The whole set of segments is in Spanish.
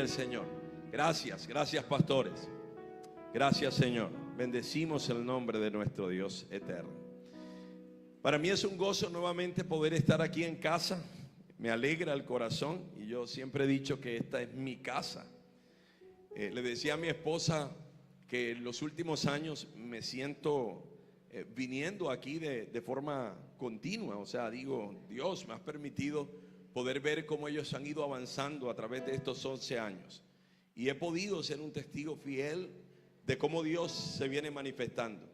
al Señor. Gracias, gracias pastores. Gracias, Señor. Bendecimos el nombre de nuestro Dios eterno. Para mí es un gozo nuevamente poder estar aquí en casa. Me alegra el corazón y yo siempre he dicho que esta es mi casa. Le decía a mi esposa que en los últimos años me siento viniendo aquí de forma continua. O sea, digo, Dios me ha permitido poder ver cómo ellos han ido avanzando a través de estos 11 años. Y he podido ser un testigo fiel de cómo Dios se viene manifestando.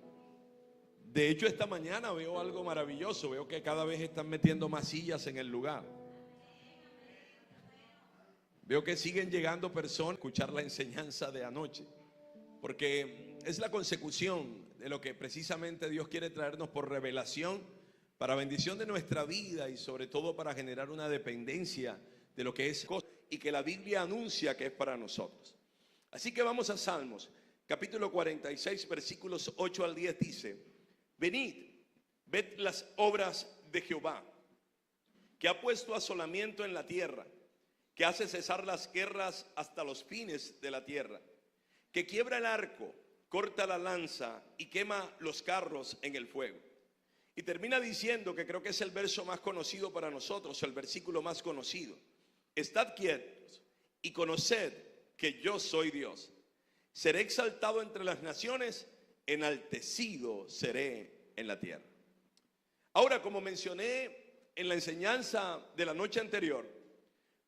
De hecho, esta mañana veo algo maravilloso. Veo que cada vez están metiendo más sillas en el lugar. Veo que siguen llegando personas a escuchar la enseñanza de anoche, porque es la consecución de lo que precisamente Dios quiere traernos por revelación, para bendición de nuestra vida y sobre todo para generar una dependencia de lo que es y que la Biblia anuncia que es para nosotros. Así que vamos a Salmos, capítulo 46, versículos 8 al 10 dice: venid, ved las obras de Jehová, que ha puesto asolamiento en la tierra, que hace cesar las guerras hasta los fines de la tierra, que quiebra el arco, corta la lanza y quema los carros en el fuego. Y termina diciendo, que creo que es el verso más conocido para nosotros, el versículo más conocido: estad quietos y conoced que yo soy Dios. Seré exaltado entre las naciones, enaltecido seré en la tierra. Ahora, como mencioné en la enseñanza de la noche anterior,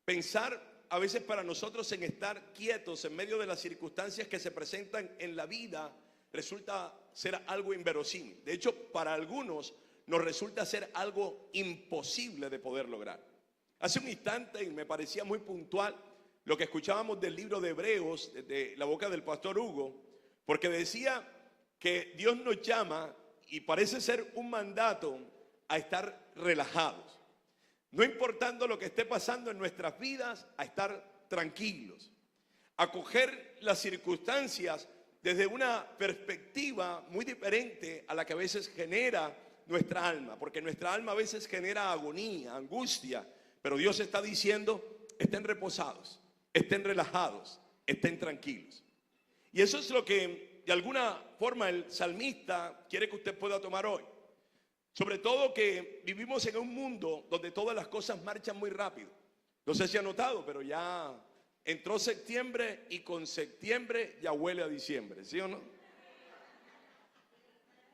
pensar a veces para nosotros en estar quietos en medio de las circunstancias que se presentan en la vida resulta ser algo inverosímil. De hecho, para algunos nos resulta ser algo imposible de poder lograr. Hace un instante, y me parecía muy puntual lo que escuchábamos del libro de Hebreos, de la boca del pastor Hugo, porque decía que Dios nos llama, y parece ser un mandato, a estar relajados. No importando lo que esté pasando en nuestras vidas, a estar tranquilos, a coger las circunstancias desde una perspectiva muy diferente a la que a veces genera nuestra alma, porque nuestra alma a veces genera agonía, angustia, pero Dios está diciendo: estén reposados, estén relajados, estén tranquilos. Y eso es lo que de alguna forma el salmista quiere que usted pueda tomar hoy. Sobre todo que vivimos en un mundo donde todas las cosas marchan muy rápido. No sé si ha notado, pero ya entró septiembre y con septiembre ya huele a diciembre, ¿sí o no?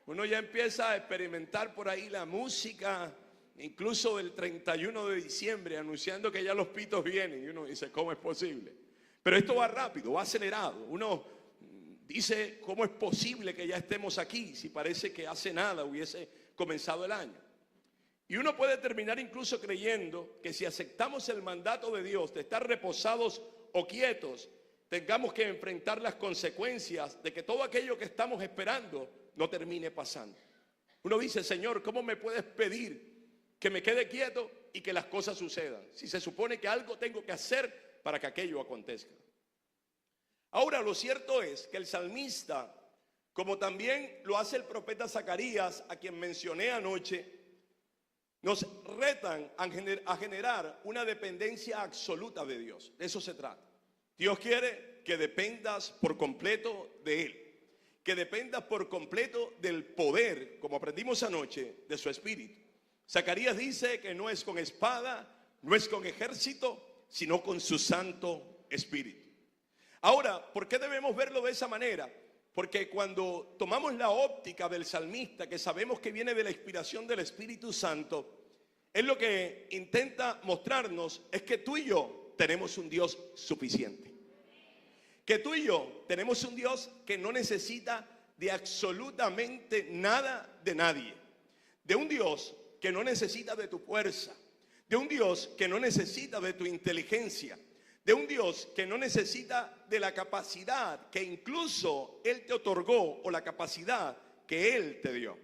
Uno ya empieza a experimentar por ahí la música, incluso del 31 de diciembre, anunciando que ya los pitos vienen. Y uno dice, ¿cómo es posible? Pero esto va rápido, va acelerado. Uno dice, ¿cómo es posible que ya estemos aquí si parece que hace nada hubiese comenzado el año? Y uno puede terminar incluso creyendo que si aceptamos el mandato de Dios de estar reposados o quietos, tengamos que enfrentar las consecuencias de que todo aquello que estamos esperando no termine pasando. Uno dice, Señor, ¿cómo me puedes pedir que me quede quieto y que las cosas sucedan, si se supone que algo tengo que hacer para que aquello acontezca? Ahora, lo cierto es que el salmista, como también lo hace el profeta Zacarías, a quien mencioné anoche, nos retan a generar una dependencia absoluta de Dios. De eso se trata. Dios quiere que dependas por completo de Él, que dependas por completo del poder, como aprendimos anoche, de su Espíritu. Zacarías dice que no es con espada, no es con ejército, sino con su Santo Espíritu. Ahora, ¿por qué debemos verlo de esa manera? Porque cuando tomamos la óptica del salmista, que sabemos que viene de la inspiración del Espíritu Santo, él lo que intenta mostrarnos es que tú y yo tenemos un Dios suficiente. Que tú y yo tenemos un Dios que no necesita de absolutamente nada de nadie. De un Dios que no necesita de tu fuerza. De un Dios que no necesita de tu inteligencia. De un Dios que no necesita de la capacidad que incluso Él te otorgó o la capacidad que Él te dio.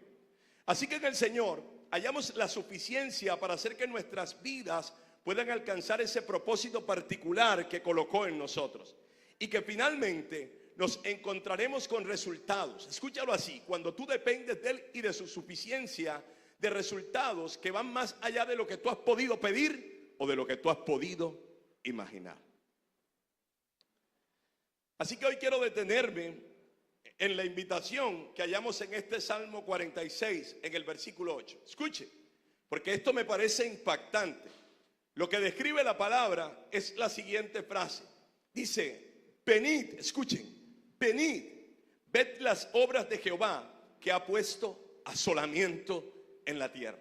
Así que en el Señor hallamos la suficiencia para hacer que nuestras vidas puedan alcanzar ese propósito particular que colocó en nosotros. Y que finalmente nos encontraremos con resultados. Escúchalo así: cuando tú dependes de Él y de su suficiencia, de resultados que van más allá de lo que tú has podido pedir o de lo que tú has podido imaginar. Así que hoy quiero detenerme en la invitación que hallamos en este Salmo 46, en el versículo 8. Escuche, porque esto me parece impactante. Lo que describe la palabra es la siguiente frase. Dice, venid, escuchen, venid, ved las obras de Jehová que ha puesto asolamiento en la tierra.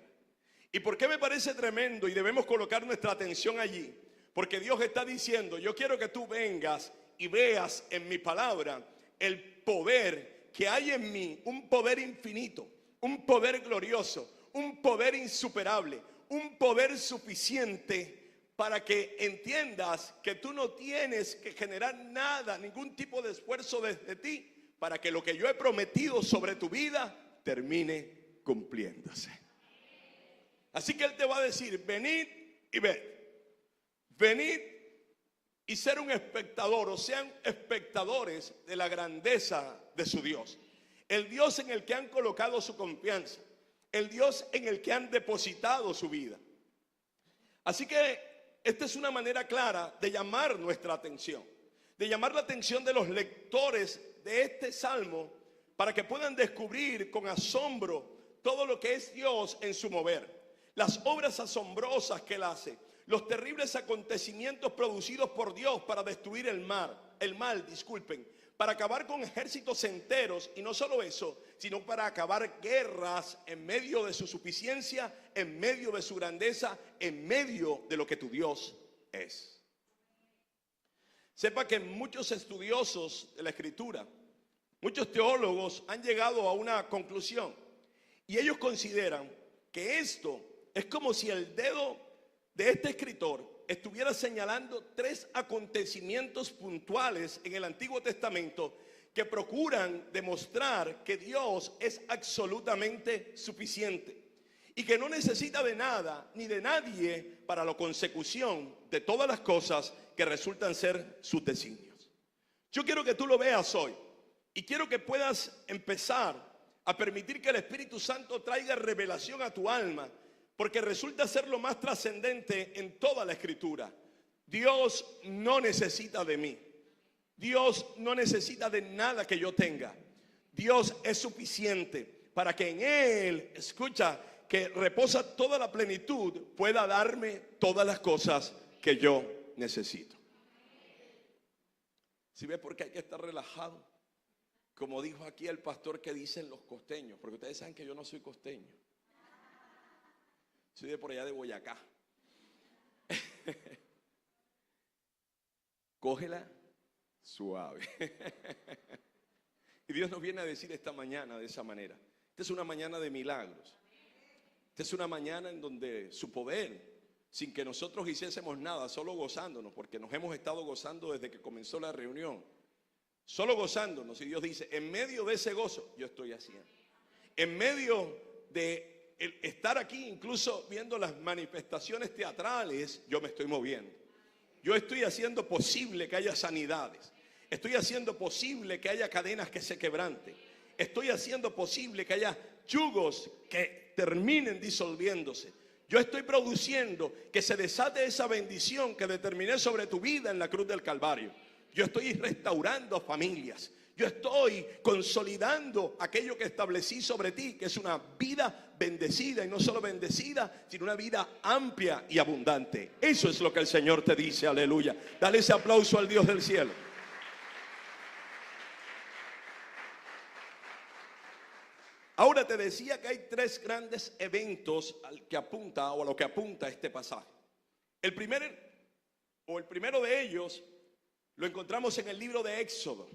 ¿Y por qué me parece tremendo y debemos colocar nuestra atención allí? Porque Dios está diciendo, yo quiero que tú vengas y veas en mi palabra el poder que hay en mí, un poder infinito, un poder glorioso, un poder insuperable, un poder suficiente para que entiendas que tú no tienes que generar nada, ningún tipo de esfuerzo desde ti, para que lo que yo he prometido sobre tu vida termine cumpliéndose. Así que Él te va a decir, venid y ved, venid y ser un espectador, o sean espectadores de la grandeza de su Dios. El Dios en el que han colocado su confianza, el Dios en el que han depositado su vida. Así que esta es una manera clara de llamar nuestra atención, de llamar la atención de los lectores de este salmo para que puedan descubrir con asombro todo lo que es Dios en su mover, las obras asombrosas que Él hace, los terribles acontecimientos producidos por Dios para destruir el mal, para acabar con ejércitos enteros, y no solo eso, sino para acabar guerras en medio de su suficiencia, en medio de su grandeza, en medio de lo que tu Dios es. Sepa que muchos estudiosos de la Escritura, muchos teólogos han llegado a una conclusión, y ellos consideran que esto es como si el dedo de este escritor estuviera señalando tres acontecimientos puntuales en el Antiguo Testamento que procuran demostrar que Dios es absolutamente suficiente y que no necesita de nada ni de nadie para la consecución de todas las cosas que resultan ser sus designios. Yo quiero que tú lo veas hoy y quiero que puedas empezar a permitir que el Espíritu Santo traiga revelación a tu alma, porque resulta ser lo más trascendente en toda la Escritura. Dios no necesita de mí. Dios no necesita de nada que yo tenga. Dios es suficiente para que en Él, escucha, que reposa toda la plenitud, pueda darme todas las cosas que yo necesito. ¿Sí ves por qué hay que estar relajado? Como dijo aquí el pastor que dicen los costeños, porque ustedes saben que yo no soy costeño. Soy de por allá de Boyacá. Cógela suave. Y Dios nos viene a decir esta mañana de esa manera. Esta es una mañana de milagros. Esta es una mañana en donde su poder, sin que nosotros hiciésemos nada, solo gozándonos, porque nos hemos estado gozando desde que comenzó la reunión. Solo gozándonos. Y Dios dice, en medio de ese gozo, yo estoy haciendo. En medio de el estar aquí, incluso viendo las manifestaciones teatrales, yo me estoy moviendo. Yo estoy haciendo posible que haya sanidades. Estoy haciendo posible que haya cadenas que se quebranten. Estoy haciendo posible que haya yugos que terminen disolviéndose. Yo estoy produciendo que se desate esa bendición que determiné sobre tu vida en la cruz del Calvario. Yo estoy restaurando familias. Yo estoy consolidando aquello que establecí sobre ti, que es una vida bendecida, y no solo bendecida, sino una vida amplia y abundante. Eso es lo que el Señor te dice, aleluya. Dale ese aplauso al Dios del cielo. Ahora te decía que hay tres grandes eventos al que apunta, o a lo que apunta este pasaje. El primero de ellos lo encontramos en el libro de Éxodo.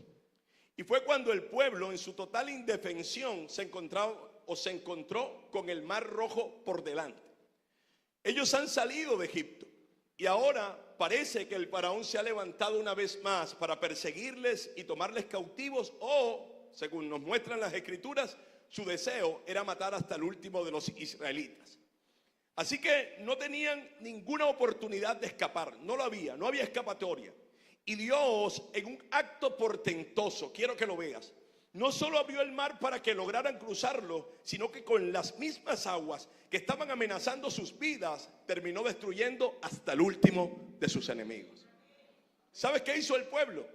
Y fue cuando el pueblo, en su total indefensión, se encontró con el Mar Rojo por delante. Ellos han salido de Egipto y ahora parece que el faraón se ha levantado una vez más para perseguirles y tomarles cautivos, o, según nos muestran las Escrituras, su deseo era matar hasta el último de los israelitas. Así que no tenían ninguna oportunidad de escapar, no había escapatoria. Y Dios, en un acto portentoso, quiero que lo veas, no solo abrió el mar para que lograran cruzarlo, sino que con las mismas aguas que estaban amenazando sus vidas, terminó destruyendo hasta el último de sus enemigos. ¿Sabes qué hizo el pueblo?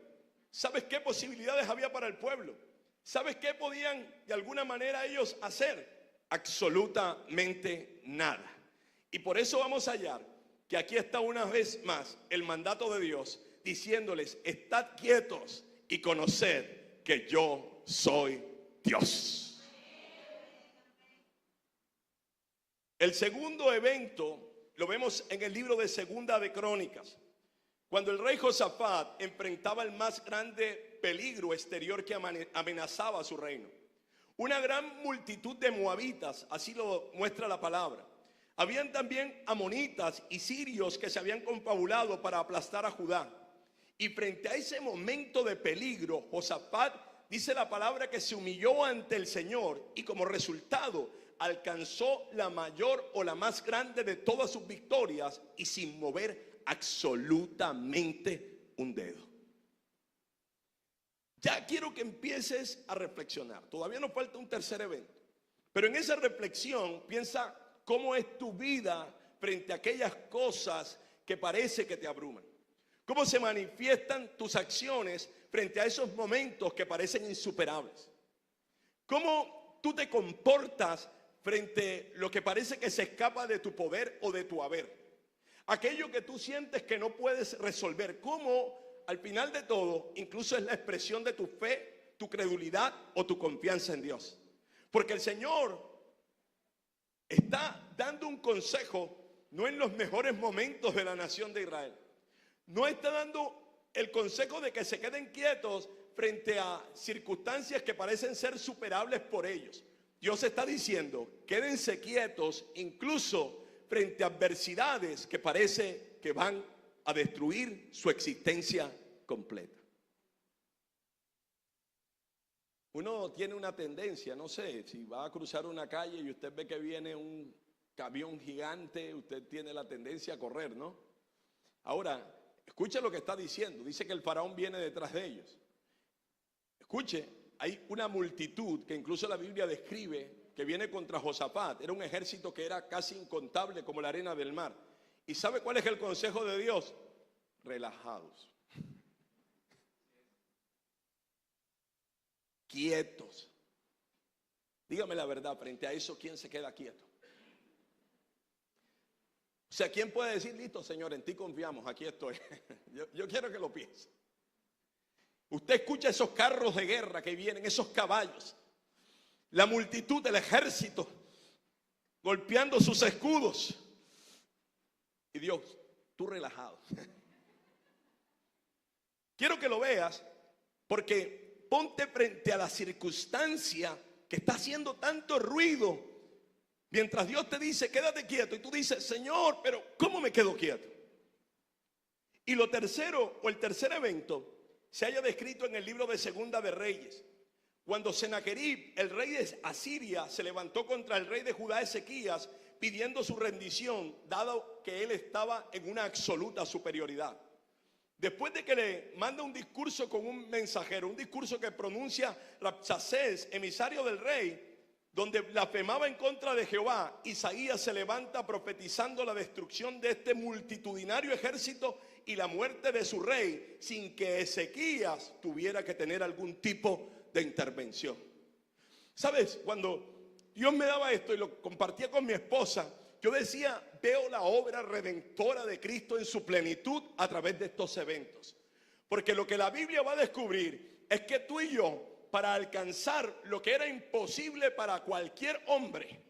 ¿Sabes qué posibilidades había para el pueblo? ¿Sabes qué podían de alguna manera ellos hacer? Absolutamente nada. Y por eso vamos a hallar que aquí está una vez más el mandato de Dios diciéndoles: estad quietos y conoced que yo soy Dios. El segundo evento lo vemos en el libro de Segunda de Crónicas, cuando el rey Josafat enfrentaba el más grande peligro exterior que amenazaba a su reino. Una gran multitud de moabitas, así lo muestra la palabra. Habían también amonitas y sirios que se habían confabulado para aplastar a Judá. Y frente a ese momento de peligro, Josafat, dice la palabra, que se humilló ante el Señor y como resultado alcanzó la mayor o la más grande de todas sus victorias y sin mover absolutamente un dedo. Ya quiero que empieces a reflexionar. Todavía nos falta un tercer evento, pero en esa reflexión piensa cómo es tu vida frente a aquellas cosas que parece que te abruman. Cómo se manifiestan tus acciones frente a esos momentos que parecen insuperables. Cómo tú te comportas frente a lo que parece que se escapa de tu poder o de tu haber. Aquello que tú sientes que no puedes resolver. Cómo al final de todo incluso es la expresión de tu fe, tu credulidad o tu confianza en Dios. Porque el Señor está dando un consejo no en los mejores momentos de la nación de Israel. No está dando el consejo de que se queden quietos frente a circunstancias que parecen ser superables por ellos. Dios está diciendo: quédense quietos incluso frente a adversidades que parece que van a destruir su existencia completa. Uno tiene una tendencia, no sé, si va a cruzar una calle y usted ve que viene un camión gigante, usted tiene la tendencia a correr, ¿no? Ahora, escuche lo que está diciendo. Dice que el faraón viene detrás de ellos. Escuche, hay una multitud que incluso la Biblia describe que viene contra Josafat. Era un ejército que era casi incontable como la arena del mar. ¿Y sabe cuál es el consejo de Dios? Relajados, quietos. Dígame la verdad, frente a eso, ¿quién se queda quieto? O sea, ¿quién puede decir: listo, Señor, en ti confiamos, aquí estoy? Yo quiero que lo piense. Usted escucha esos carros de guerra que vienen, esos caballos, la multitud del ejército golpeando sus escudos. Y Dios, tú relajado. Quiero que lo veas, porque ponte frente a la circunstancia que está haciendo tanto ruido, mientras Dios te dice: quédate quieto, y tú dices: Señor, pero ¿cómo me quedo quieto? Y lo tercero, o el tercer evento, se haya descrito en el libro de Segunda de Reyes, cuando Sennacherib, el rey de Asiria, se levantó contra el rey de Judá, Ezequías, pidiendo su rendición, dado que él estaba en una absoluta superioridad. Después de que le manda un discurso con un mensajero, un discurso que pronuncia Rabsacés, emisario del rey, donde blasfemaba en contra de Jehová, Isaías se levanta profetizando la destrucción de este multitudinario ejército y la muerte de su rey, sin que Ezequías tuviera que tener algún tipo de intervención. ¿Sabes? Cuando Dios me daba esto y lo compartía con mi esposa, yo decía: veo la obra redentora de Cristo en su plenitud a través de estos eventos. Porque lo que la Biblia va a descubrir es que tú y yo, para alcanzar lo que era imposible para cualquier hombre,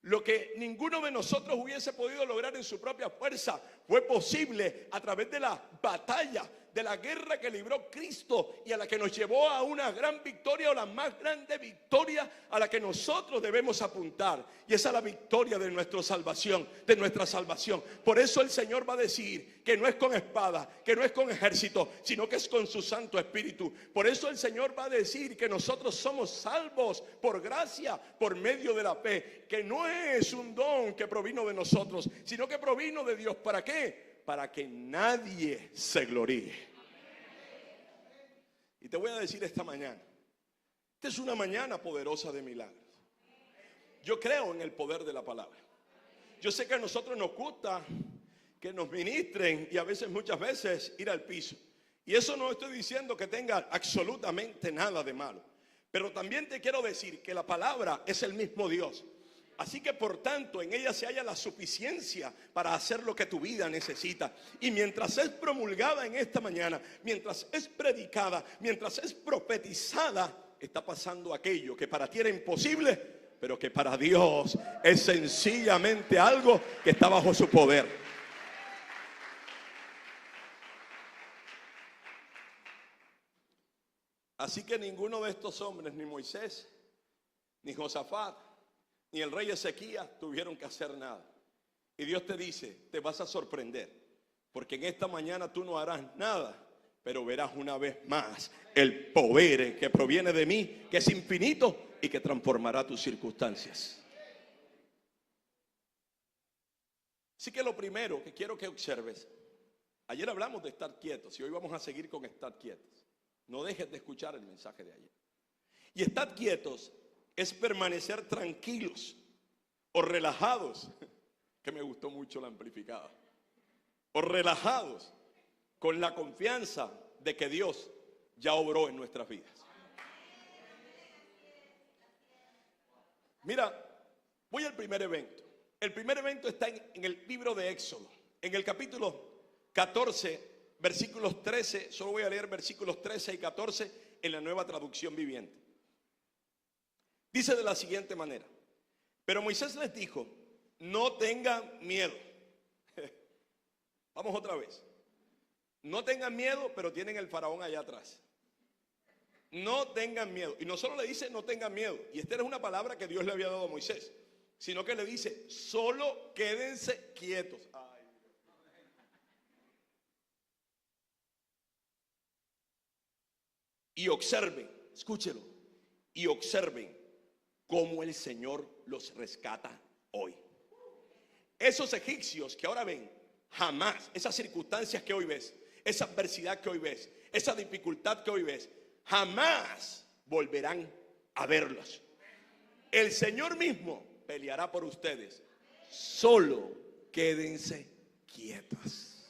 lo que ninguno de nosotros hubiese podido lograr en su propia fuerza, fue posible a través de la batalla, de la guerra que libró Cristo y a la que nos llevó a una gran victoria, o la más grande victoria a la que nosotros debemos apuntar, y esa es la victoria de nuestra salvación, de nuestra salvación. Por eso el Señor va a decir que no es con espada, que no es con ejército, sino que es con su Santo Espíritu. Por eso el Señor va a decir que nosotros somos salvos por gracia, por medio de la fe, que no es un don que provino de nosotros, sino que provino de Dios. ¿Para qué? Para que nadie se gloríe. Y te voy a decir esta mañana, esta es una mañana poderosa de milagros. Yo creo en el poder de la palabra. Yo sé que a nosotros nos gusta que nos ministren y a veces, muchas veces, ir al piso. Y eso no estoy diciendo que tenga absolutamente nada de malo. Pero también te quiero decir que la palabra es el mismo Dios. Así que por tanto en ella se halla la suficiencia para hacer lo que tu vida necesita. Y mientras es promulgada en esta mañana, mientras es predicada, mientras es profetizada, está pasando aquello que para ti era imposible, pero que para Dios es sencillamente algo que está bajo su poder. Así que ninguno de estos hombres, ni Moisés, ni Josafat, ni el rey Ezequías tuvieron que hacer nada. Y Dios te dice, te vas a sorprender, porque en esta mañana tú no harás nada, pero verás una vez más el poder que proviene de mí, que es infinito y que transformará tus circunstancias. Así que lo primero que quiero que observes, ayer hablamos de estar quietos y hoy vamos a seguir con estar quietos. No dejes de escuchar el mensaje de ayer. Y estar quietos es permanecer tranquilos o relajados, que me gustó mucho la amplificada, o relajados con la confianza de que Dios ya obró en nuestras vidas. Mira, voy al primer evento. El primer evento está en el libro de Éxodo, en el capítulo 14, versículos 13, solo voy a leer versículos 13 y 14 en la Nueva Traducción Viviente. Dice de la siguiente manera: pero Moisés les dijo, no tengan miedo. Vamos otra vez. No tengan miedo, pero tienen el faraón allá atrás. No tengan miedo. Y no solo le dice no tengan miedo, y esta era una palabra que Dios le había dado a Moisés, sino que le dice, solo quédense quietos. Y observen, escúchelo, y observen cómo el Señor los rescata hoy. Esos egipcios que ahora ven, jamás, esas circunstancias que hoy ves, esa adversidad que hoy ves, esa dificultad que hoy ves, jamás volverán a verlos. El Señor mismo peleará por ustedes. Solo quédense quietos.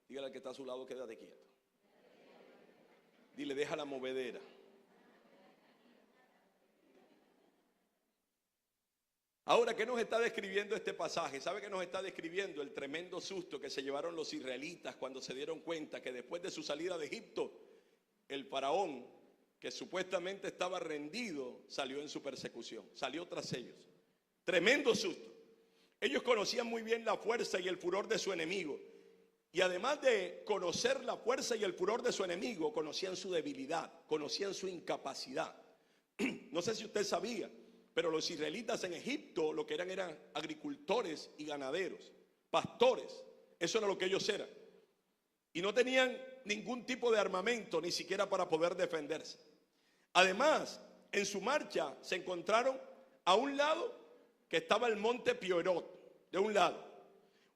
Dígale al que está a su lado, quédate quieto. Dile, deja la movedera. Ahora, ¿qué nos está describiendo este pasaje? ¿Sabe qué nos está describiendo? El tremendo susto que se llevaron los israelitas cuando se dieron cuenta que después de su salida de Egipto, el faraón, que supuestamente estaba rendido, salió en su persecución, salió tras ellos. Tremendo susto. Ellos conocían muy bien la fuerza y el furor de su enemigo. Y además de conocer la fuerza y el furor de su enemigo, conocían su debilidad, conocían su incapacidad. No sé si usted sabía, pero los israelitas en Egipto lo que eran agricultores y ganaderos, pastores. Eso era lo que ellos eran. Y no tenían ningún tipo de armamento, ni siquiera para poder defenderse. Además, en su marcha se encontraron a un lado que estaba el monte Piorot, de un lado.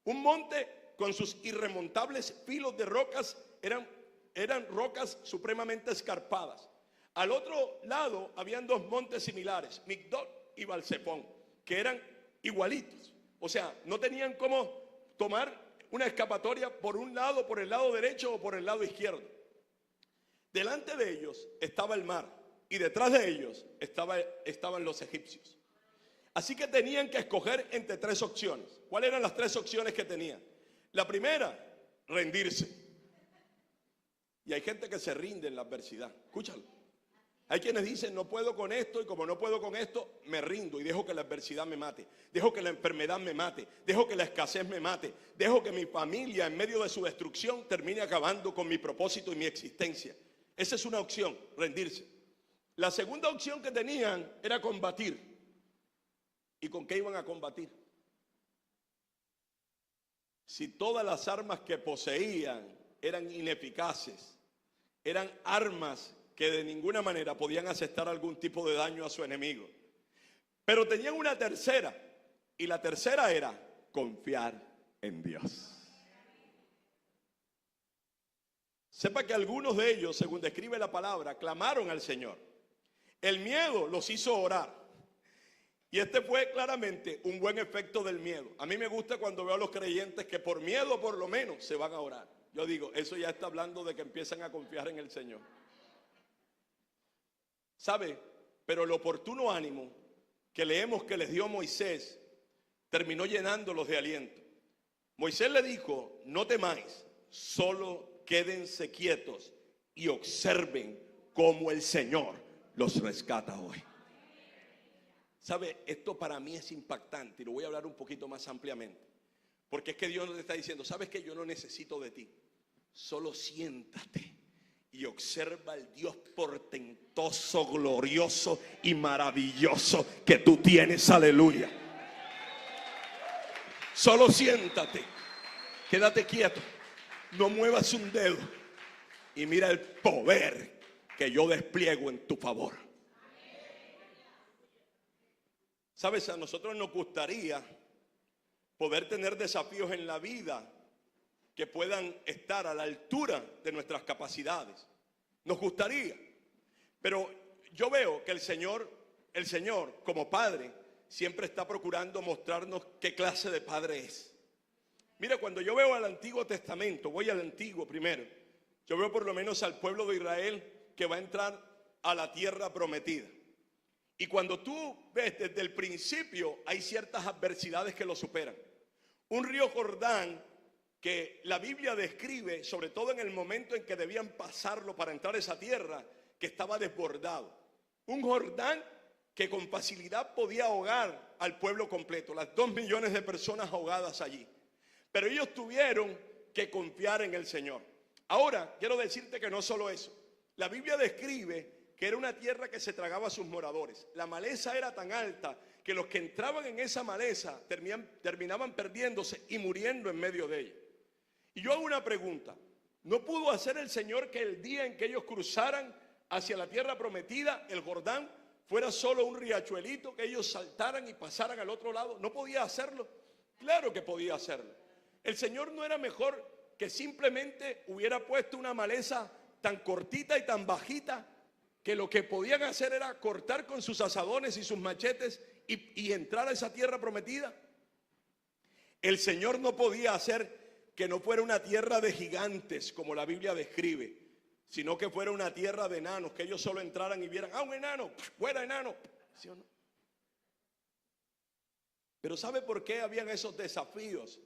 Un monte con sus irremontables filos de rocas, eran rocas supremamente escarpadas. Al otro lado habían dos montes similares, Migdol y Balsefón, que eran igualitos. O sea, no tenían cómo tomar una escapatoria por un lado, por el lado derecho o por el lado izquierdo. Delante de ellos estaba el mar y detrás de ellos estaban los egipcios. Así que tenían que escoger entre tres opciones. ¿Cuáles eran las tres opciones que tenían? La primera, rendirse. Y hay gente que se rinde en la adversidad. Escúchalo. Hay quienes dicen, no puedo con esto, y como no puedo con esto, me rindo y dejo que la adversidad me mate, dejo que la enfermedad me mate, dejo que la escasez me mate, dejo que mi familia en medio de su destrucción termine acabando con mi propósito y mi existencia. Esa es una opción, rendirse. La segunda opción que tenían era combatir. ¿Y con qué iban a combatir? Si todas las armas que poseían eran ineficaces, eran armas que de ninguna manera podían asestar algún tipo de daño a su enemigo. Pero tenían una tercera, y la tercera era confiar en Dios. Sepa que algunos de ellos, según describe la palabra, clamaron al Señor. El miedo los hizo orar. Y este fue claramente un buen efecto del miedo. A mí me gusta cuando veo a los creyentes que por miedo por lo menos se van a orar. Yo digo, eso ya está hablando de que empiezan a confiar en el Señor. ¿Sabe? Pero el oportuno ánimo que leemos que les dio Moisés terminó llenándolos de aliento. Moisés le dijo, no temáis, solo quédense quietos y observen cómo el Señor los rescata hoy. ¿Sabe? Esto para mí es impactante y lo voy a hablar un poquito más ampliamente. Porque es que Dios nos está diciendo, ¿sabes qué? Yo no necesito de ti. Solo siéntate y observa el Dios portentoso, glorioso y maravilloso que tú tienes. Aleluya. Solo siéntate, quédate quieto, no muevas un dedo y mira el poder que yo despliego en tu favor. ¿Sabes? A nosotros nos gustaría poder tener desafíos en la vida que puedan estar a la altura de nuestras capacidades. Nos gustaría. Pero yo veo que el Señor como Padre siempre está procurando mostrarnos qué clase de Padre es. Mira, cuando yo veo al Antiguo Testamento, voy al Antiguo primero, yo veo por lo menos al pueblo de Israel que va a entrar a la tierra prometida. Y cuando tú ves desde el principio, hay ciertas adversidades que lo superan. Un río Jordán que la Biblia describe, sobre todo en el momento en que debían pasarlo para entrar a esa tierra, que estaba desbordado. Un Jordán que con facilidad podía ahogar al pueblo completo, las 2 millones de personas ahogadas allí. Pero ellos tuvieron que confiar en el Señor. Ahora, quiero decirte que no solo eso. La Biblia describe que era una tierra que se tragaba a sus moradores. La maleza era tan alta que los que entraban en esa maleza terminaban perdiéndose y muriendo en medio de ella. Y yo hago una pregunta. ¿No pudo hacer el Señor que el día en que ellos cruzaran hacia la tierra prometida, el Jordán, fuera solo un riachuelito, que ellos saltaran y pasaran al otro lado? ¿No podía hacerlo? Claro que podía hacerlo. El Señor no era mejor que simplemente hubiera puesto una maleza tan cortita y tan bajita que lo que podían hacer era cortar con sus azadones y sus machetes y entrar a esa tierra prometida. El Señor no podía hacer que no fuera una tierra de gigantes como la Biblia describe, sino que fuera una tierra de enanos, que ellos solo entraran y vieran, un enano, fuera enano, ¿sí o no? Pero ¿sabe por qué habían esos desafíos?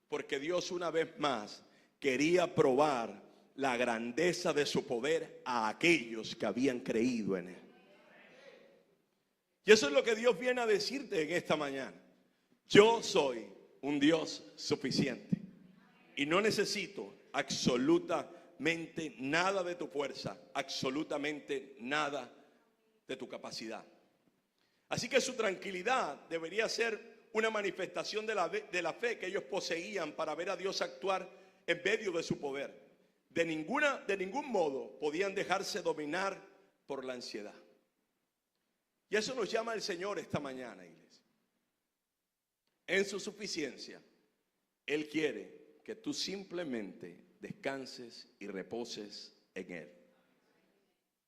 Porque Dios una vez más quería probar la grandeza de su poder a aquellos que habían creído en Él. Y eso es lo que Dios viene a decirte en esta mañana. Yo soy un Dios suficiente y no necesito absolutamente nada de tu fuerza, absolutamente nada de tu capacidad. Así que su tranquilidad debería ser una manifestación de la fe que ellos poseían para ver a Dios actuar en medio de su poder. De ningún modo podían dejarse dominar por la ansiedad. Y eso nos llama el Señor esta mañana, iglesia. En su suficiencia, Él quiere que tú simplemente descanses y reposes en Él.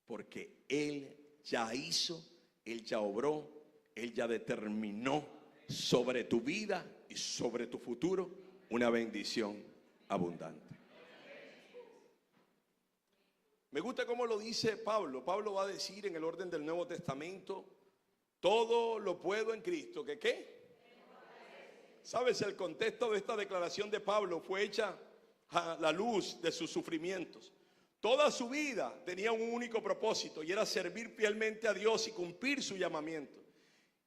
Porque Él ya hizo, Él ya obró, Él ya determinó sobre tu vida y sobre tu futuro una bendición abundante. Me gusta cómo lo dice Pablo. Pablo va a decir en el orden del Nuevo Testamento, todo lo puedo en Cristo. ¿Que qué? ¿Sabes? El contexto de esta declaración de Pablo fue hecha a la luz de sus sufrimientos. Toda su vida tenía un único propósito y era servir fielmente a Dios y cumplir su llamamiento.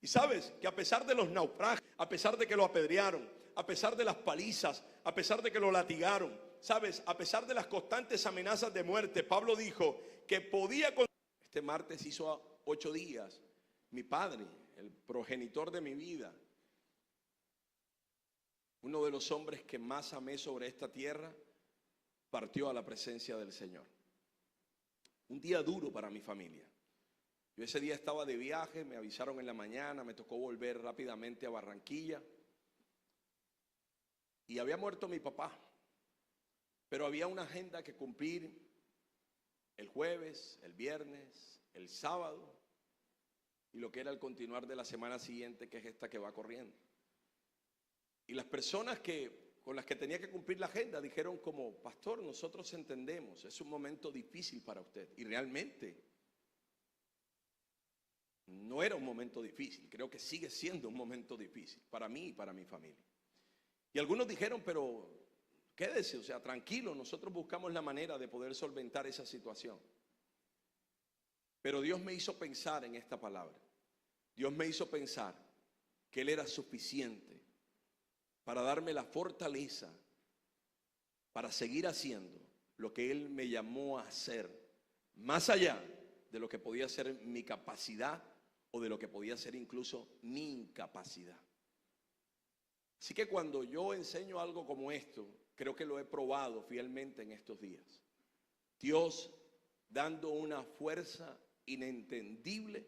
Y sabes que a pesar de los naufragios, a pesar de que lo apedrearon, a pesar de las palizas, a pesar de que lo latigaron, sabes, a pesar de las constantes amenazas de muerte, Pablo dijo que podía. Este martes hizo 8 días, mi padre, el progenitor de mi vida, uno de los hombres que más amé sobre esta tierra, partió a la presencia del Señor. Un día duro para mi familia. Yo ese día estaba de viaje, me avisaron en la mañana, me tocó volver rápidamente a Barranquilla. Y había muerto mi papá, pero había una agenda que cumplir el jueves, el viernes, el sábado y lo que era el continuar de la semana siguiente, que es esta que va corriendo. Y las personas que con las que tenía que cumplir la agenda, dijeron como: pastor, nosotros entendemos, es un momento difícil para usted. Y realmente no era un momento difícil, creo que sigue siendo un momento difícil para mí y para mi familia. Y algunos dijeron: pero quédese, o sea, tranquilo, nosotros buscamos la manera de poder solventar esa situación. Pero Dios me hizo pensar en esta palabra. Dios me hizo pensar que Él era suficiente para darme la fortaleza para seguir haciendo lo que Él me llamó a hacer, más allá de lo que podía ser mi capacidad o de lo que podía ser incluso mi incapacidad. Así que cuando yo enseño algo como esto, creo que lo he probado fielmente en estos días. Dios dando una fuerza inentendible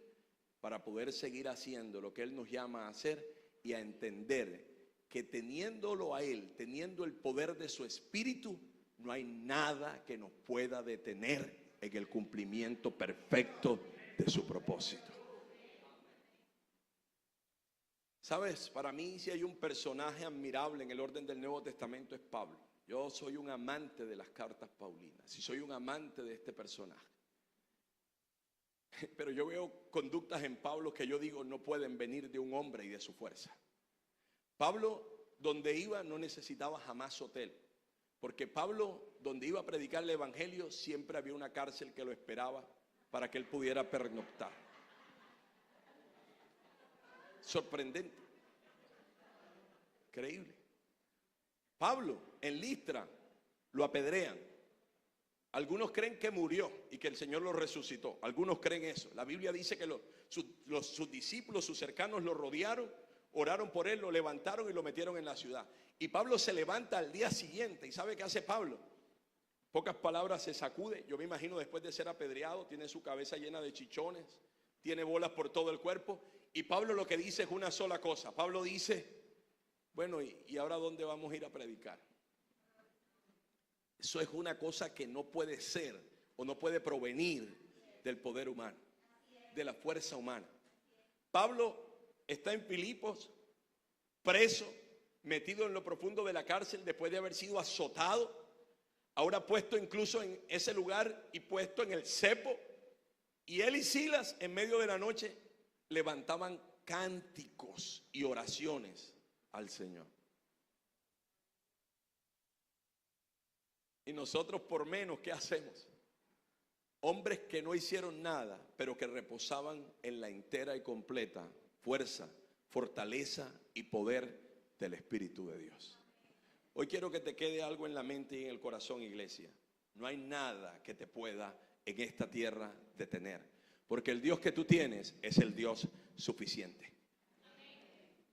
para poder seguir haciendo lo que Él nos llama a hacer y a entender que teniéndolo a Él, teniendo el poder de su Espíritu, no hay nada que nos pueda detener en el cumplimiento perfecto de su propósito. Sabes, para mí si hay un personaje admirable en el orden del Nuevo Testamento es Pablo. Yo soy un amante de las cartas paulinas y soy un amante de este personaje. Pero yo veo conductas en Pablo que yo digo no pueden venir de un hombre y de su fuerza. Pablo, donde iba, no necesitaba jamás hotel, porque Pablo, donde iba a predicar el evangelio, siempre había una cárcel que lo esperaba para que él pudiera pernoctar. Sorprendente, increíble. Pablo en Listra lo apedrean. Algunos creen que murió y que el Señor lo resucitó. Algunos creen eso. La Biblia dice que sus discípulos, sus cercanos lo rodearon, oraron por él, lo levantaron y lo metieron en la ciudad. Y Pablo se levanta al día siguiente. ¿Y sabe qué hace Pablo? Pocas palabras, se sacude. Yo me imagino después de ser apedreado, tiene su cabeza llena de chichones, tiene bolas por todo el cuerpo. Y Pablo lo que dice es una sola cosa. Pablo dice: bueno, ¿y ahora dónde vamos a ir a predicar? Eso es una cosa que no puede ser o no puede provenir del poder humano, de la fuerza humana. Pablo está en Filipos, preso, metido en lo profundo de la cárcel después de haber sido azotado, ahora puesto incluso en ese lugar y puesto en el cepo. Y él y Silas en medio de la noche levantaban cánticos y oraciones al Señor. Y nosotros por menos, ¿qué hacemos? Hombres que no hicieron nada, pero que reposaban en la entera y completa fuerza, fortaleza y poder del Espíritu de Dios. Hoy quiero que te quede algo en la mente y en el corazón, iglesia. No hay nada que te pueda en esta tierra detener, porque el Dios que tú tienes es el Dios suficiente.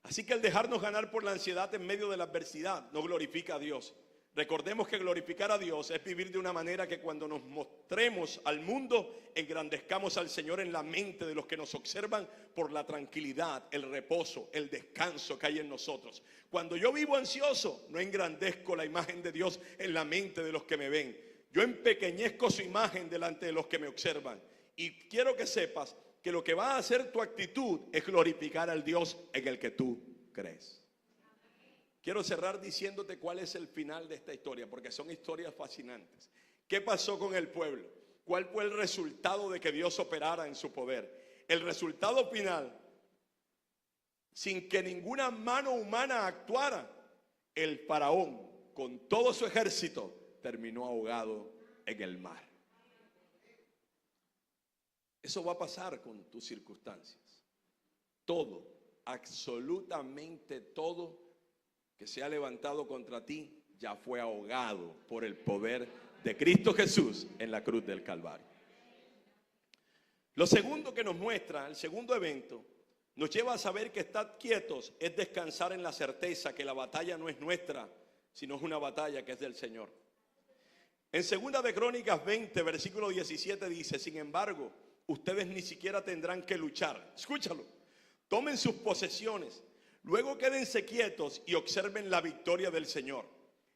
Así que el dejarnos ganar por la ansiedad en medio de la adversidad no glorifica a Dios. Recordemos que glorificar a Dios es vivir de una manera que cuando nos mostremos al mundo, engrandezcamos al Señor en la mente de los que nos observan por la tranquilidad, el reposo, el descanso que hay en nosotros. Cuando yo vivo ansioso, no engrandezco la imagen de Dios en la mente de los que me ven. Yo empequeñezco su imagen delante de los que me observan. Y quiero que sepas que lo que va a hacer tu actitud es glorificar al Dios en el que tú crees. Quiero cerrar diciéndote cuál es el final de esta historia, porque son historias fascinantes. ¿Qué pasó con el pueblo? ¿Cuál fue el resultado de que Dios operara en su poder? El resultado final, sin que ninguna mano humana actuara, el faraón con todo su ejército terminó ahogado en el mar. Eso va a pasar con tus circunstancias. Todo, absolutamente todo que se ha levantado contra ti ya fue ahogado por el poder de Cristo Jesús en la cruz del Calvario. Lo segundo que nos muestra, el segundo evento, nos lleva a saber que estar quietos es descansar en la certeza que la batalla no es nuestra, sino es una batalla que es del Señor. En 2 de Crónicas 20, versículo 17 dice: sin embargo, ustedes ni siquiera tendrán que luchar. Escúchalo. Tomen sus posesiones. Luego quédense quietos y observen la victoria del Señor.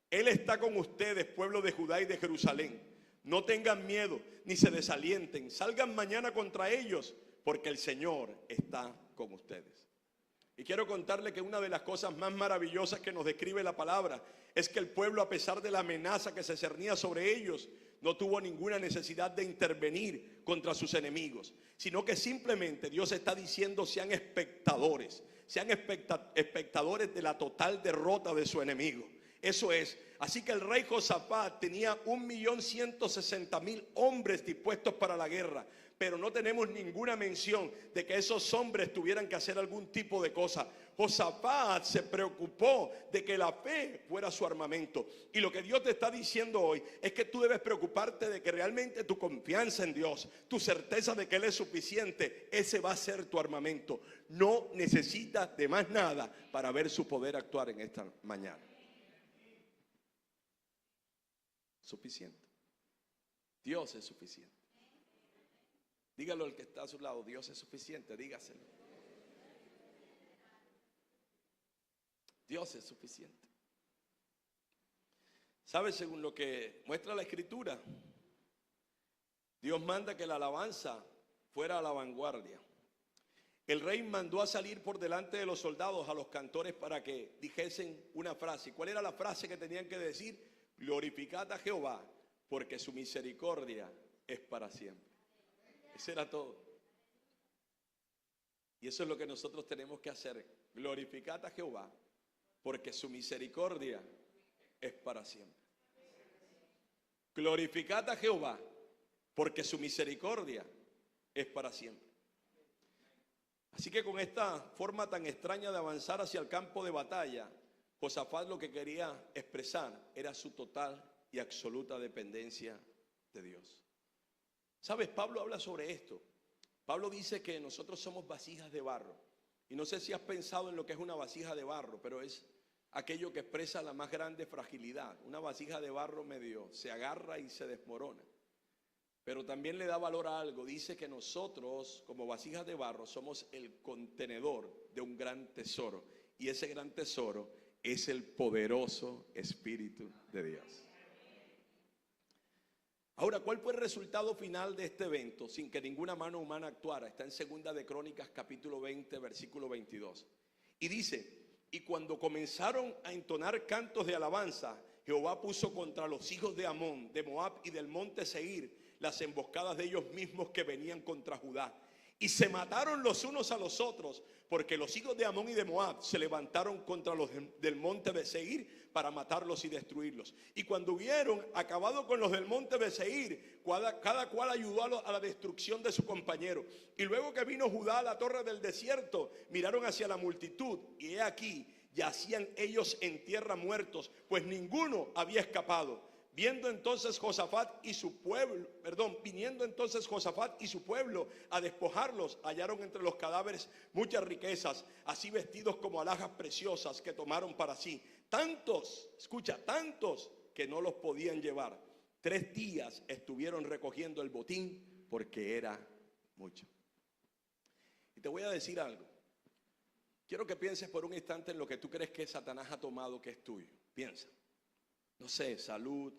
Él está con ustedes, pueblo de Judá y de Jerusalén. No tengan miedo ni se desalienten. Salgan mañana contra ellos, porque el Señor está con ustedes. Y quiero contarle que una de las cosas más maravillosas que nos describe la palabra es que el pueblo, a pesar de la amenaza que se cernía sobre ellos, no tuvo ninguna necesidad de intervenir contra sus enemigos, sino que simplemente Dios está diciendo: sean espectadores de la total derrota de su enemigo. Eso es. Así que el rey Josafat tenía 1.160.000 hombres dispuestos para la guerra, pero no tenemos ninguna mención de que esos hombres tuvieran que hacer algún tipo de cosa. Josafat se preocupó de que la fe fuera su armamento. Y lo que Dios te está diciendo hoy es que tú debes preocuparte de que realmente tu confianza en Dios, tu certeza de que Él es suficiente, ese va a ser tu armamento. No necesitas de más nada para ver su poder actuar en esta mañana. Suficiente. Dios es suficiente. Dígalo al que está a su lado: Dios es suficiente, dígaselo. Dios es suficiente. ¿Sabe? Según lo que muestra la Escritura, Dios manda que la alabanza fuera a la vanguardia. El rey mandó a salir por delante de los soldados a los cantores para que dijesen una frase. ¿Cuál era la frase que tenían que decir? Glorificad a Jehová, porque su misericordia es para siempre. Eso era todo. Y eso es lo que nosotros tenemos que hacer: glorificad a Jehová, porque su misericordia es para siempre. Glorificad a Jehová, porque su misericordia es para siempre. Así que con esta forma tan extraña de avanzar hacia el campo de batalla, Josafat lo que quería expresar era su total y absoluta dependencia de Dios. ¿Sabes? Pablo habla sobre esto. Pablo dice que nosotros somos vasijas de barro. Y no sé si has pensado en lo que es una vasija de barro, pero es aquello que expresa la más grande fragilidad. Una vasija de barro medio se agarra y se desmorona. Pero también le da valor a algo. Dice que nosotros, como vasijas de barro, somos el contenedor de un gran tesoro. Y ese gran tesoro es el poderoso Espíritu de Dios. Ahora, ¿cuál fue el resultado final de este evento sin que ninguna mano humana actuara? Está en 2 de Crónicas capítulo 20 versículo 22. Y dice: y cuando comenzaron a entonar cantos de alabanza, Jehová puso contra los hijos de Amón, de Moab y del monte Seir las emboscadas de ellos mismos que venían contra Judá. Y se mataron los unos a los otros, porque los hijos de Amón y de Moab se levantaron contra los del monte de Seir para matarlos y destruirlos. Y cuando hubieron acabado con los del monte de Seir, cada cual ayudó a la destrucción de su compañero. Y luego que vino Judá a la torre del desierto, miraron hacia la multitud, y he aquí, yacían ellos en tierra muertos, pues ninguno había escapado. Viniendo entonces Josafat y su pueblo a despojarlos, hallaron entre los cadáveres muchas riquezas, así vestidos como alhajas preciosas que tomaron para sí. Tantos, escucha, tantos que no los podían llevar. 3 días estuvieron recogiendo el botín porque era mucho. Y te voy a decir algo. Quiero que pienses por un instante en lo que tú crees que Satanás ha tomado que es tuyo. Piensa. No sé, salud,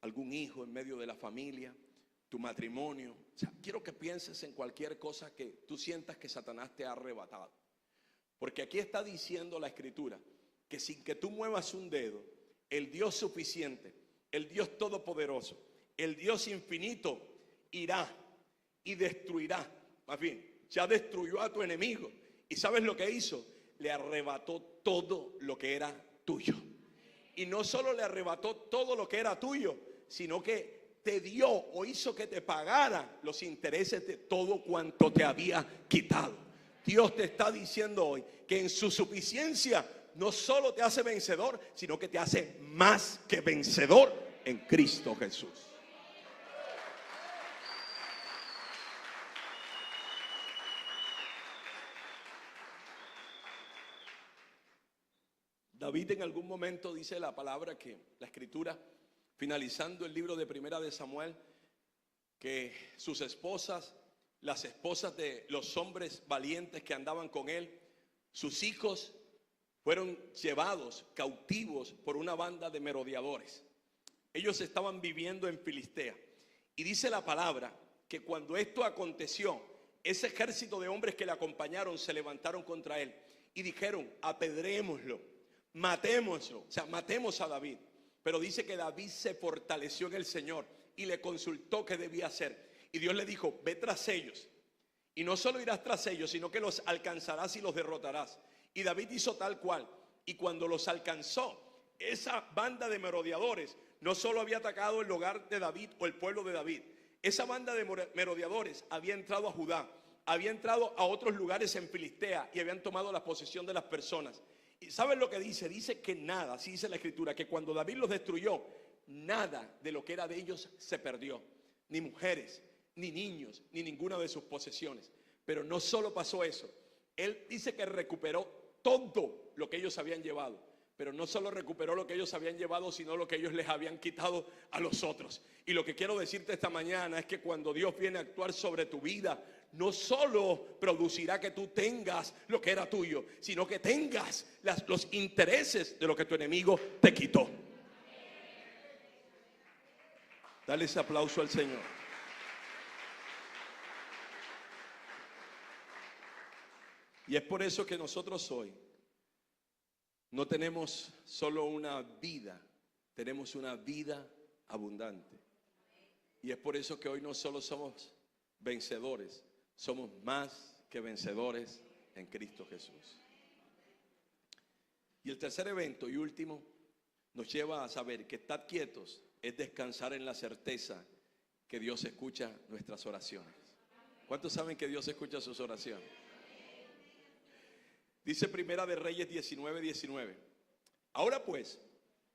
algún hijo en medio de la familia, tu matrimonio. O sea, quiero que pienses en cualquier cosa que tú sientas que Satanás te ha arrebatado. Porque aquí está diciendo la Escritura que sin que tú muevas un dedo, el Dios suficiente, el Dios todopoderoso, el Dios infinito irá y destruirá. Más bien, ya destruyó a tu enemigo. ¿Y sabes lo que hizo? Le arrebató todo lo que era tuyo. Y no solo le arrebató todo lo que era tuyo, sino que te dio o hizo que te pagara los intereses de todo cuanto te había quitado. Dios te está diciendo hoy que en su suficiencia no solo te hace vencedor, sino que te hace más que vencedor en Cristo Jesús. David en algún momento dice la palabra que la Escritura, finalizando el libro de Primera de Samuel, que sus esposas, las esposas de los hombres valientes que andaban con él, sus hijos fueron llevados cautivos por una banda de merodeadores. Ellos estaban viviendo en Filistea. Y dice la palabra que cuando esto aconteció, ese ejército de hombres que le acompañaron se levantaron contra él. y dijeron: apedrémoslo, matémoslo, o sea, matemos a David. Pero dice que David se fortaleció en el Señor y le consultó qué debía hacer. Y Dios le dijo: ve tras ellos. Y no solo irás tras ellos, sino que los alcanzarás y los derrotarás. Y David hizo tal cual. Y cuando los alcanzó, esa banda de merodeadores no solo había atacado el hogar de David o el pueblo de David. Esa banda de merodeadores había entrado a Judá, había entrado a otros lugares en Filistea y habían tomado la posesión de las personas. ¿Y saben lo que dice? Dice que nada, así dice la escritura, que cuando David los destruyó, nada de lo que era de ellos se perdió. Ni mujeres, ni niños, ni ninguna de sus posesiones. Pero no solo pasó eso. Él dice que recuperó todo lo que ellos habían llevado. Pero no solo recuperó lo que ellos habían llevado, sino lo que ellos les habían quitado a los otros. Y lo que quiero decirte esta mañana es que cuando Dios viene a actuar sobre tu vida, no solo producirá que tú tengas lo que era tuyo, sino que tengas los intereses de lo que tu enemigo te quitó. Dale ese aplauso al Señor. Y es por eso que nosotros hoy no tenemos solo una vida, tenemos una vida abundante. Y es por eso que hoy no solo somos vencedores, somos más que vencedores en Cristo Jesús. Y el tercer evento y último nos lleva a saber que estar quietos es descansar en la certeza que Dios escucha nuestras oraciones. ¿Cuántos saben que Dios escucha sus oraciones? Dice Primera de Reyes 19:19. Ahora pues,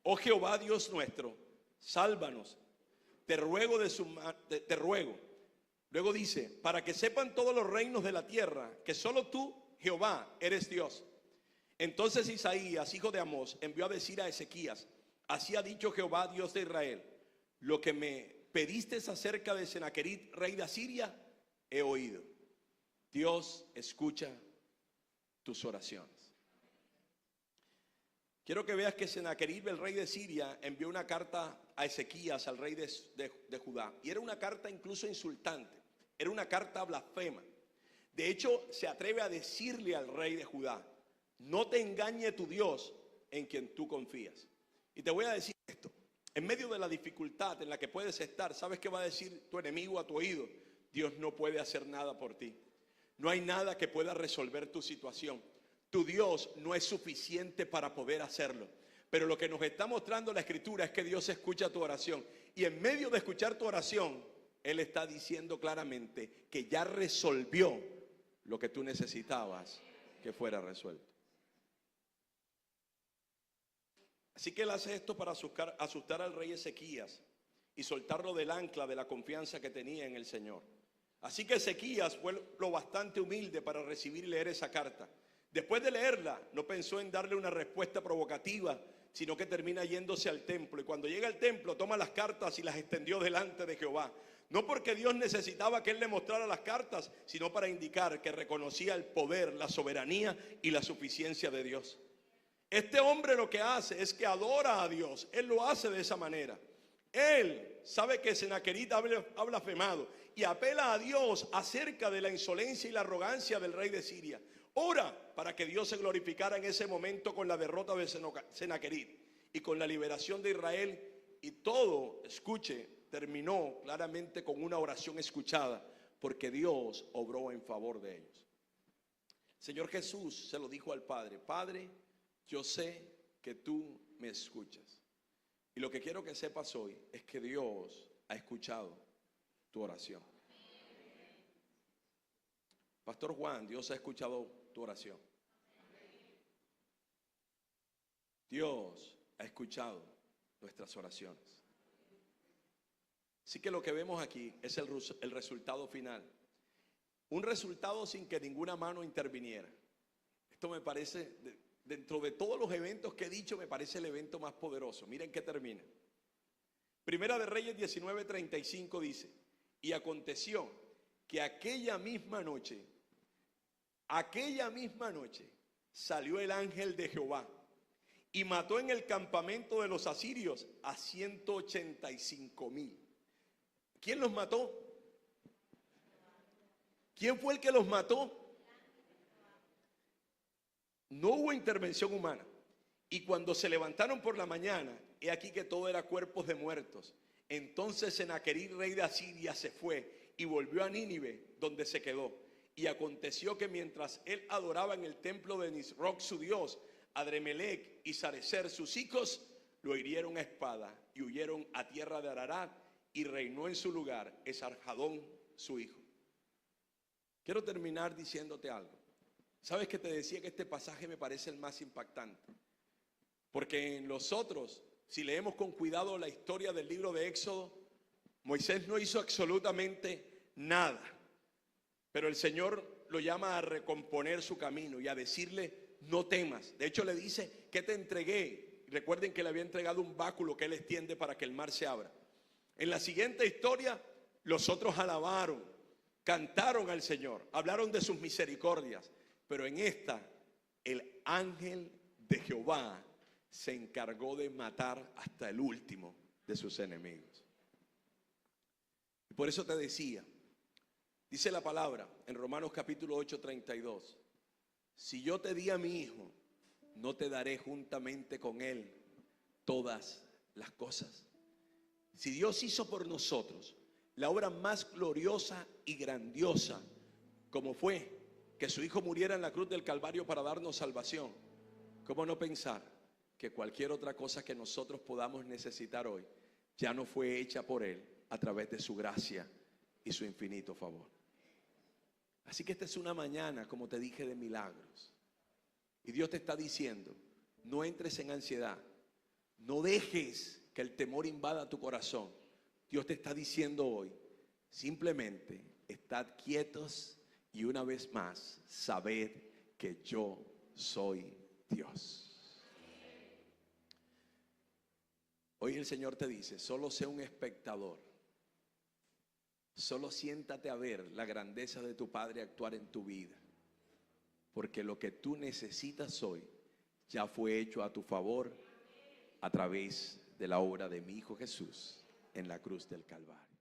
oh Jehová Dios nuestro, sálvanos, te ruego te ruego. Luego dice: para que sepan todos los reinos de la tierra que solo tú, Jehová, eres Dios. Entonces Isaías, hijo de Amós, envió a decir a Ezequías: así ha dicho Jehová, Dios de Israel, lo que me pediste acerca de Senaquerib, rey de Asiria, he oído. Dios escucha tus oraciones. Quiero que veas que Senaquerib, el rey de Siria, envió una carta a Ezequías, al rey de Judá. Y era una carta incluso insultante, era una carta blasfema. De hecho, se atreve a decirle al rey de Judá: no te engañe tu Dios en quien tú confías. Y te voy a decir esto: en medio de la dificultad en la que puedes estar, ¿sabes qué va a decir tu enemigo a tu oído? Dios no puede hacer nada por ti. No hay nada que pueda resolver tu situación. Tu Dios no es suficiente para poder hacerlo. Pero lo que nos está mostrando la Escritura es que Dios escucha tu oración. Y en medio de escuchar tu oración, Él está diciendo claramente que ya resolvió lo que tú necesitabas que fuera resuelto. Así que Él hace esto para asustar al rey Ezequías y soltarlo del ancla de la confianza que tenía en el Señor. Así que Ezequías fue lo bastante humilde para recibir y leer esa carta. Después de leerla, no pensó en darle una respuesta provocativa, sino que termina yéndose al templo. Y cuando llega al templo, toma las cartas y las extendió delante de Jehová. No porque Dios necesitaba que él le mostrara las cartas, sino para indicar que reconocía el poder, la soberanía y la suficiencia de Dios. Este hombre lo que hace es que adora a Dios. Él lo hace de esa manera. Él sabe que Senaquerib ha blasfemado y apela a Dios acerca de la insolencia y la arrogancia del rey de Siria. Ora para que Dios se glorificara en ese momento con la derrota de Senaquerib y con la liberación de Israel. Y todo, escuche, terminó claramente con una oración escuchada, porque Dios obró en favor de ellos. Señor Jesús se lo dijo al Padre: Padre, yo sé que tú me escuchas. Y lo que quiero que sepas hoy es que Dios ha escuchado tu oración. Pastor Juan, Dios ha escuchado tu oración. Dios ha escuchado nuestras oraciones. Así que lo que vemos aquí es el resultado final. Un resultado sin que ninguna mano interviniera. Esto me parece, dentro de todos los eventos que he dicho, me parece el evento más poderoso. Miren qué termina. Primera de Reyes 19:35 dice: y aconteció que aquella misma noche salió el ángel de Jehová y mató en el campamento de los asirios a 185,000. ¿Quién los mató? ¿Quién fue el que los mató? No hubo intervención humana. Y cuando se levantaron por la mañana, he aquí que todo era cuerpos de muertos. Entonces Senaquerib, rey de Asiria, se fue y volvió a Nínive, donde se quedó. Y aconteció que mientras él adoraba en el templo de Nisroch su dios, Adremelech y Sarecer sus hijos lo hirieron a espada y huyeron a tierra de Ararat, y reinó en su lugar Esarhadón su hijo. Quiero terminar diciéndote algo. ¿Sabes que te decía que este pasaje me parece el más impactante? Porque en los otros, si leemos con cuidado la historia del libro de Éxodo, Moisés no hizo absolutamente nada. Pero el Señor lo llama a recomponer su camino y a decirle: no temas. De hecho le dice: que te entregué. Recuerden que le había entregado un báculo que él extiende para que el mar se abra. En la siguiente historia, los otros alabaron, cantaron al Señor, hablaron de sus misericordias. Pero en esta, el ángel de Jehová se encargó de matar hasta el último de sus enemigos. Y por eso te decía, dice la palabra en Romanos capítulo 8, 32: si yo te di a mi hijo, no te daré juntamente con él todas las cosas. Si Dios hizo por nosotros la obra más gloriosa y grandiosa, como fue que su hijo muriera en la cruz del Calvario para darnos salvación, ¿cómo no pensar que cualquier otra cosa que nosotros podamos necesitar hoy ya no fue hecha por él a través de su gracia y su infinito favor? Así que esta es una mañana, como te dije, de milagros. Y Dios te está diciendo: no entres en ansiedad, no dejes que el temor invada tu corazón. Dios te está diciendo hoy: simplemente estad quietos y una vez más, sabed que yo soy Dios. Hoy el Señor te dice: solo sé un espectador. Solo siéntate a ver la grandeza de tu Padre actuar en tu vida. Porque lo que tú necesitas hoy ya fue hecho a tu favor a través de la obra de mi Hijo Jesús en la cruz del Calvario.